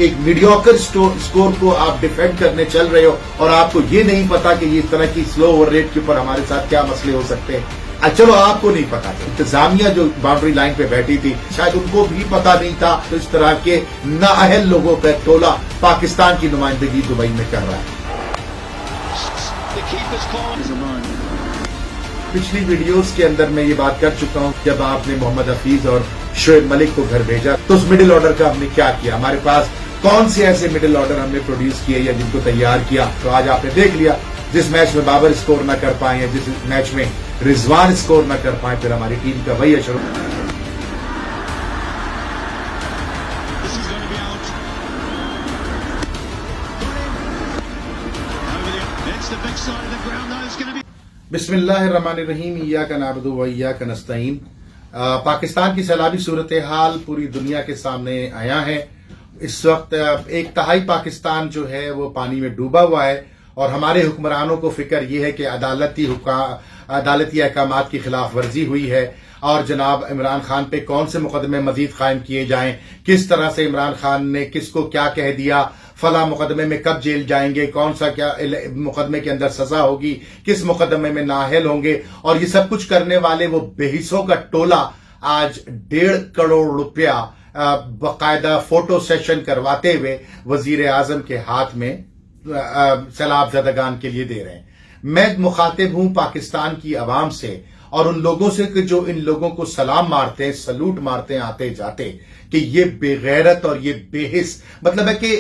एक mediocre score को आप डिफेंड करने चल रहे हो और आपको ये नहीं पता कि ये इस तरह की स्लो ओवर रेट के ऊपर हमारे साथ क्या मसले हो सकते हैं। चलो आपको नहीं पता, इंतजामिया जो बाउंड्री लाइन पे बैठी थी शायद उनको भी पता नहीं था। तो इस तरह के नाअहल लोगों का टोला पाकिस्तान की नुमाइंदगी दुबई में कर रहा है। पिछली वीडियोस के अंदर मैं ये बात कर चुका हूं, जब आपने मोहम्मद हफीज और शोएब मलिक को घर भेजा तो उस मिडिल ऑर्डर का हमने क्या किया, हमारे पास कौन से ऐसे मिडिल ऑर्डर हमने प्रोड्यूस किए या जिनको तैयार किया। तो आज आपने देख लिया, जिस मैच में बाबर स्कोर न कर पाए, जिस मैच में रिजवान स्कोर न कर पाए, फिर हमारी टीम का वही असर। बिस्मिल्लाहिर्रहमानिर्रहीम, इय्याका नअबुदु व इय्याका नस्तईन। पाकिस्तान की सैलाबी सूरत हाल पूरी दुनिया के सामने आया है। इस वक्त एक तिहाई पाकिस्तान जो है वो पानी में डूबा हुआ है और हमारे हुक्मरानों को फिक्र ये है कि अदालती अहकामात की खिलाफ वर्जी हुई है और जनाब इमरान खान पे कौन से मुकदमे मजीद कायम किए जाएं, किस तरह से इमरान खान ने किसको क्या कह दिया, फला मुकदमे में कब जेल जाएंगे, कौन सा क्या मुकदमे के अंदर सजा होगी, किस मुकदमे में नाअहल होंगे। और ये सब कुछ करने वाले वो बेहिस्सों का टोला आज 1.5 करोड़ रुपया बाकायदा फोटो सेशन करवाते हुए वजीर आजम के हाथ में सैलाब ज़दगान के लिए दे रहे हैं। मैं मुखातिब हूं पाकिस्तान की आवाम से और उन लोगों से कि जो इन लोगों को सलाम मारते हैं, सलूट मारते हैं आते जाते, कि ये बेगैरत और ये बेहिस, मतलब है कि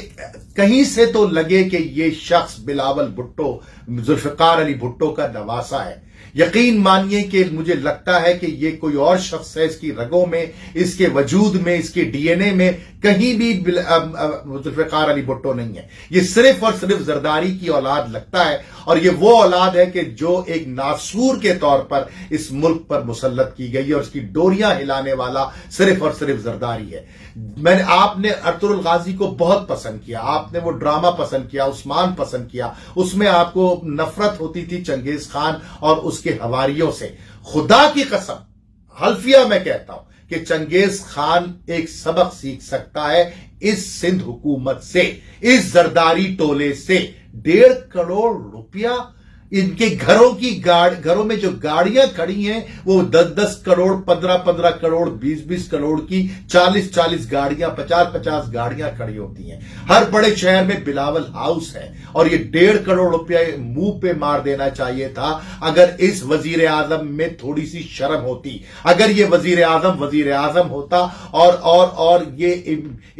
कहीं से तो लगे कि ये शख्स बिलावल भुट्टो, जुल्फिकार अली भुट्टो का नवासा है। यकीन मानिए कि मुझे लगता है कि ये कोई और शख्स है, इसकी रगों में, इसके वजूद में, इसके डीएनए में कहीं भी जुल्फिकार अली भुट्टो नहीं है। ये सिर्फ और सिर्फ जरदारी की औलाद लगता है और ये वो औलाद है कि जो एक नासूर के तौर पर इस मुल्क पर मुसल्लत की गई है और इसकी डोरियां हिलाने वाला सिर्फ और सिर्फ जरदारी है। आपने अर्तुगरुल गाजी को बहुत पसंद किया, आपने वो ड्रामा पसंद किया, उस्मान पसंद किया, उसमें आपको नफरत होती थी चंगेज खान और उसके हवारियों से। खुदा की कसम, हल्फिया मैं कहता हूं कि चंगेज खान एक सबक सीख सकता है इस सिंध हुकूमत से, इस जरदारी टोले से। 1.5 करोड़ रुपया इनके घरों में जो गाड़ियां खड़ी हैं वो 10-10 करोड़, 15-15 करोड़, 20-20 करोड़ की 40-40 गाड़ियां, 50-50 गाड़ियां खड़ी होती हैं। हर बड़े शहर में बिलावल हाउस है और ये 1.5 करोड़ रुपया मुंह पे मार देना चाहिए था अगर इस वजीर आजम में थोड़ी सी शर्म होती, अगर ये वजीर आजम होता और ये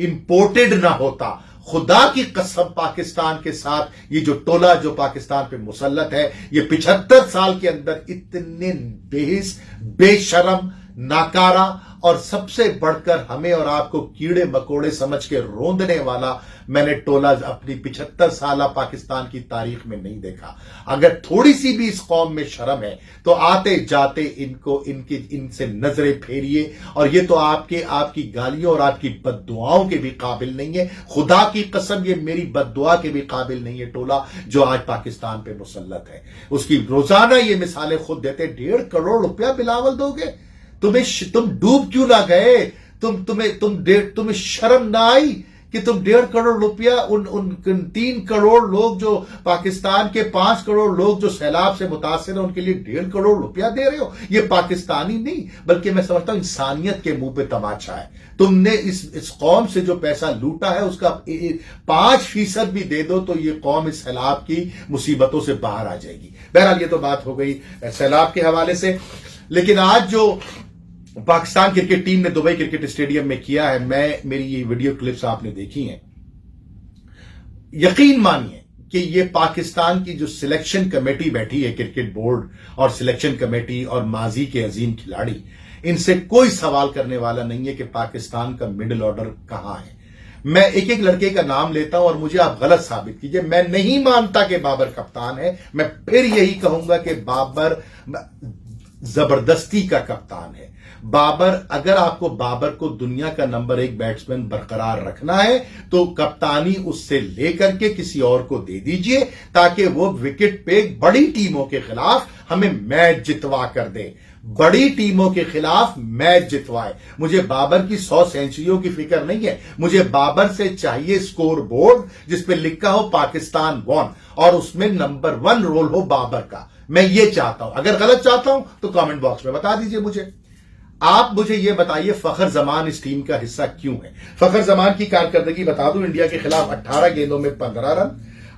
इंपोर्टेड ना होता। खुदा की कसम, पाकिस्तान के साथ ये जो टोला जो पाकिस्तान पे मुसल्लत है, ये 75 साल के अंदर इतने बेहिस, बेशरम, नाकारा और सबसे बढ़कर हमें और आपको कीड़े मकोड़े समझ के रोंदने वाला मैंने टोला अपनी 75 साल पाकिस्तान की तारीख में नहीं देखा। अगर थोड़ी सी भी इस कौम में शर्म है तो आते जाते इनसे नजरें फेरिए। और ये तो आपकी गालियों और आपकी बद्दुआओं के भी काबिल नहीं है। खुदा की कसम, ये मेरी बद्दुआ के भी काबिल नहीं है टोला जो आज पाकिस्तान पे मुसल्लत है। उसकी रोजाना ये मिसालें खुद देते। 1.5 करोड़ रुपया बिलावल दोगे? तुम डूब क्यों ना गए? तुम्हें शर्म ना आई कि तुम 1.5 करोड़ रुपया उन 3 करोड़ लोग जो पाकिस्तान के 5 करोड़ लोग जो सैलाब से मुतासिर है उनके लिए 1.5 करोड़ रुपया दे रहे हो? ये पाकिस्तानी नहीं बल्कि मैं समझता हूं इंसानियत के मुंह पे तमाचा है। तुमने इस कौम से जो पैसा लूटा है उसका 5% भी दे दो तो ये कौम इस सैलाब की मुसीबतों से बाहर आ जाएगी। बहरहाल ये तो बात हो गई सैलाब के हवाले से। लेकिन आज जो पाकिस्तान क्रिकेट टीम ने दुबई क्रिकेट स्टेडियम में किया है, मेरी ये वीडियो क्लिप्स आपने देखी हैं, यकीन मानिए कि ये पाकिस्तान की जो सिलेक्शन कमेटी बैठी है, क्रिकेट बोर्ड और सिलेक्शन कमेटी और माजी के अजीम खिलाड़ी, इनसे कोई सवाल करने वाला नहीं है कि पाकिस्तान का मिडिल ऑर्डर कहां है। मैं एक एक लड़के का नाम लेता हूं और मुझे आप गलत साबित कीजिए। मैं नहीं मानता कि बाबर कप्तान है। मैं फिर यही कहूंगा कि बाबर जबरदस्ती का कप्तान है। अगर आपको बाबर को दुनिया का नंबर 1 बैट्समैन बरकरार रखना है तो कप्तानी उससे लेकर के किसी और को दे दीजिए ताकि वो विकेट पे बड़ी टीमों के खिलाफ हमें मैच जितवा कर दे। बड़ी टीमों के खिलाफ मैच जितवाए। मुझे बाबर की 100 सेंचुरियों की फिक्र नहीं है, मुझे बाबर से चाहिए स्कोर बोर्ड जिस पे लिखा हो पाकिस्तान वॉन और उसमें नंबर 1 रोल हो बाबर का। मैं ये चाहता हूं। अगर गलत चाहता हूं तो कमेंट बॉक्स में बता दीजिए मुझे। आप मुझे यह बताइए फखर जमान इस टीम का हिस्सा क्यों है? फखर जमान की कारकर्दगी बता दूं, इंडिया के खिलाफ 18 गेंदों में 15 रन,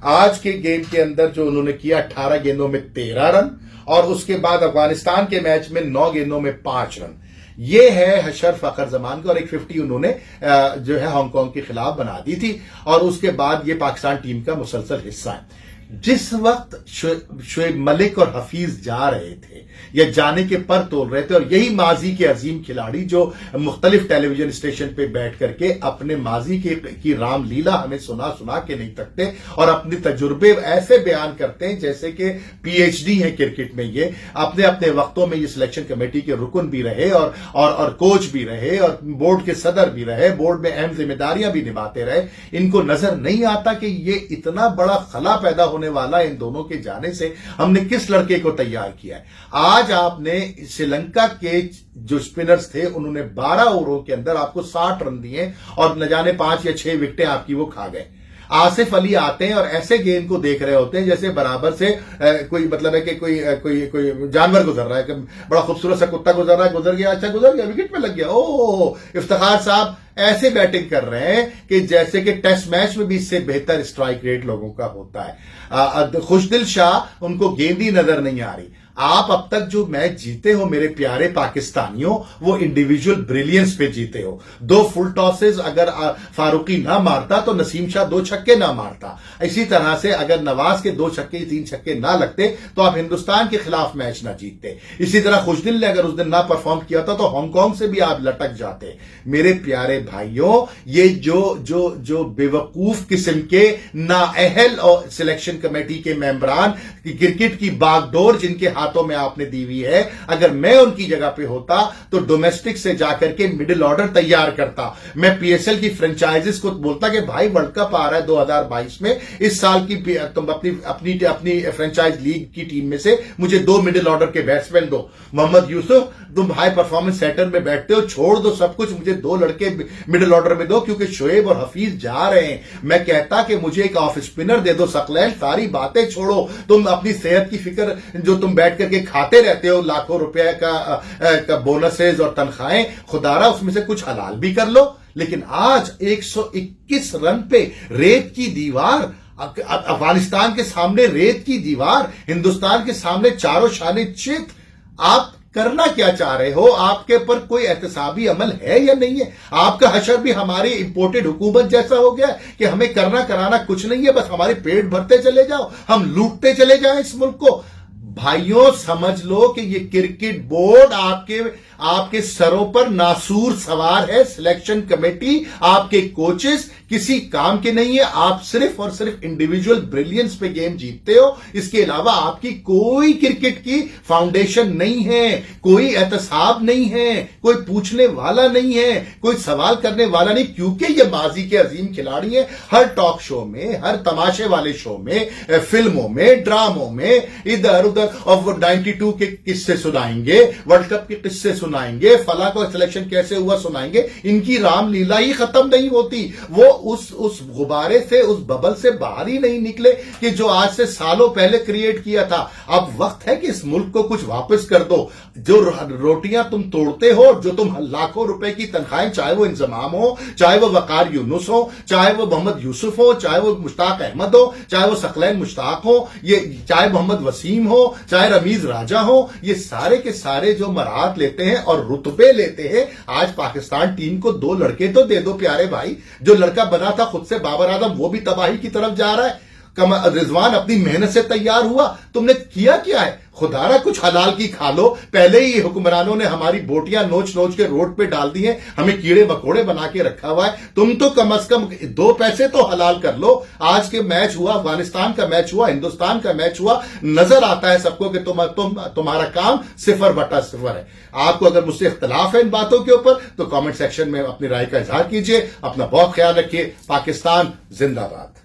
आज के गेम के अंदर जो उन्होंने किया 18 गेंदों में 13 रन और उसके बाद अफगानिस्तान के मैच में 9 गेंदों में 5 रन। ये है हशर फखर जमान का और एक 50 उन्होंने जो है हांगकांग के खिलाफ बना दी थी और उसके बाद ये पाकिस्तान टीम का मुसलसल हिस्सा है। जिस वक्त शोएब मलिक और हफीज जा रहे थे या जाने के पर तोल रहे थे और यही माजी के अजीम खिलाड़ी जो मुख्तलिफ टेलीविजन स्टेशन पे बैठ करके अपने माजी की रामलीला हमें सुना के नहीं थकते और अपने तजुर्बे ऐसे बयान करते हैं जैसे कि पीएचडी है क्रिकेट में। ये अपने अपने वक्तों में ये सिलेक्शन कमेटी के रुकन भी रहे और कोच भी रहे और बोर्ड के सदर भी रहे, बोर्ड में अहम जिम्मेदारियां भी निभाते रहे। इनको नजर नहीं आता कि ये इतना बड़ा खला पैदा होने वाला इन दोनों के जाने से हमने किस लड़के को तैयार किया है। आज आपने श्रीलंका के जो स्पिनर्स थे उन्होंने 12 ओवरों के अंदर आपको 60 रन दिए और न जाने 5 या 6 विकेटें आपकी वो खा गए। आसिफ अली आते हैं और ऐसे गेंद को देख रहे होते हैं जैसे बराबर से कोई मतलब है कि कोई जानवर गुजर रहा है, बड़ा खूबसूरत सा कुत्ता गुजर रहा है, गुजर गया, अच्छा गुजर गया, विकेट पे लग गया। ओह, इफ्तिखार साहब ऐसे बैटिंग कर रहे हैं कि जैसे कि टेस्ट मैच में भी इससे बेहतर स्ट्राइक रेट लोगों का होता है। खुशदिल शाह उनको गेंद ही नजर नहीं आ रही। आप अब तक जो मैच जीते हो मेरे प्यारे पाकिस्तानियों वो इंडिविजुअल ब्रिलियंस पे जीते हो। 2 फुल टॉसेस अगर फारूकी ना मारता तो नसीम शाह 2 छक्के ना मारता। इसी तरह से अगर नवाज के 2 छक्के 3 छक्के ना लगते तो आप हिंदुस्तान के खिलाफ मैच ना जीतते। इसी तरह खुशदिल ने अगर उस दिन ना परफॉर्म किया था तो हांगकांग से भी आप लटक जाते। मेरे प्यारे भाइयों, ये जो बेवकूफ किस्म के नाअहल और सिलेक्शन कमेटी के मेंबरान क्रिकेट की बागडोर जिनके हाथों में आपने दी हुई है, अगर मैं उनकी जगह पे होता तो डोमेस्टिक से जाकर के मिडिल ऑर्डर तैयार करता। मैं पीएसएल की फ्रेंचाइजीज को बोलता कि भाई वर्ल्ड कप आ रहा है 2022 में, इस साल की तुम अपनी फ्रेंचाइज लीग की टीम में से मुझे 2 मिडिल ऑर्डर के बैट्समैन दो। मोहम्मद यूसुफ तुम हाई परफॉर्मेंस सेटर में बैठते हो, छोड़ दो सब कुछ, मुझे 2 लड़के मिडिल ऑर्डर में दो क्योंकि शोएब और हफीज जा रहे हैं। मैं कहता कि मुझे एक ऑफ स्पिनर दे दो। सकलैन सारी बातें छोड़ो, तुम अपनी सेहत की फिक्र जो तुम बैठ करके खाते रहते हो, लाखों रुपए का बोनसेस और तनख्वाहें, खुदारा उसमें से कुछ हलाल भी कर लो। लेकिन आज 121 रन पे रेत की दीवार, अफगानिस्तान के सामने रेत की दीवार, हिंदुस्तान के सामने चारों शाने चित। आप करना क्या चाह रहे हो? आपके पर कोई एहतसाबी अमल है या नहीं है? आपका हशर भी हमारी इंपोर्टेड हुकूमत जैसा हो गया कि हमें करना कराना कुछ नहीं है, बस हमारे पेट भरते चले जाओ, हम लूटते चले जाएं इस मुल्क को। भाइयों समझ लो कि ये क्रिकेट बोर्ड आपके सरों पर नासूर सवार है। सिलेक्शन कमेटी, आपके कोचेस किसी काम के नहीं है। आप सिर्फ और सिर्फ इंडिविजुअल ब्रिलियंस पे गेम जीतते हो। इसके अलावा आपकी कोई क्रिकेट की फाउंडेशन नहीं है, कोई एहतसाब नहीं है, कोई पूछने वाला नहीं है, कोई सवाल करने वाला नहीं, क्योंकि ये माजी के अजीम खिलाड़ी हैं। हर टॉक शो में, हर तमाशे वाले शो में, फिल्मों में, ड्रामों में, इधर उधर और 92 के किस्से सुनाएंगे, वर्ल्ड कप के किस्से सुनाएंगे, फला का सिलेक्शन कैसे हुआ सुनाएंगे। इनकी रामलीला ही खत्म नहीं होती। वो उस गुब्बारे से, उस बबल से बाहर ही नहीं निकले कि जो आज से सालों पहले क्रिएट किया था। अब वक्त है कि इस मुल्क को कुछ वापस कर दो। जो रोटियां तुम तोड़ते हो, जो तुम लाखों रुपए की तनख्वाहें, चाहे वो इंजमाम हो, चाहे वो वकार यूनुस हो, चाहे वो मोहम्मद यूसुफ हो, चाहे वो मुश्ताक अहमद हो, चाहे वो सकलैन मुश्ताक हो, ये चाहे मोहम्मद वसीम हो, चाहे रमीज राजा हो, ये सारे के सारे जो मराहत लेते हैं और रुतबे लेते हैं। आज पाकिस्तान टीम को 2 लड़के तो दे दो प्यारे भाई। जो लड़का बना था खुद से बाबर आजम, वो भी तबाही की तरफ जा रहा है। रिजवान अपनी मेहनत से तैयार हुआ, तुमने किया क्या है? खुदारा कुछ हलाल की खा लो। पहले ही हुक्मरानों ने हमारी बोटियां नोच नोच के रोड पे डाल दी हैं, हमें कीड़े मकोड़े बना के रखा हुआ है। तुम तो कम से कम 2 पैसे तो हलाल कर लो। आज के मैच हुआ, अफगानिस्तान का मैच हुआ, हिंदुस्तान का मैच हुआ, नजर आता है सबको कि तुम्हारा काम 0/0 है। आपको अगर मुझसे इख्तलाफ है इन बातों के ऊपर तो कमेंट सेक्शन में अपनी राय का इजहार कीजिए। अपना बहुत ख्याल रखिए। पाकिस्तान जिंदाबाद।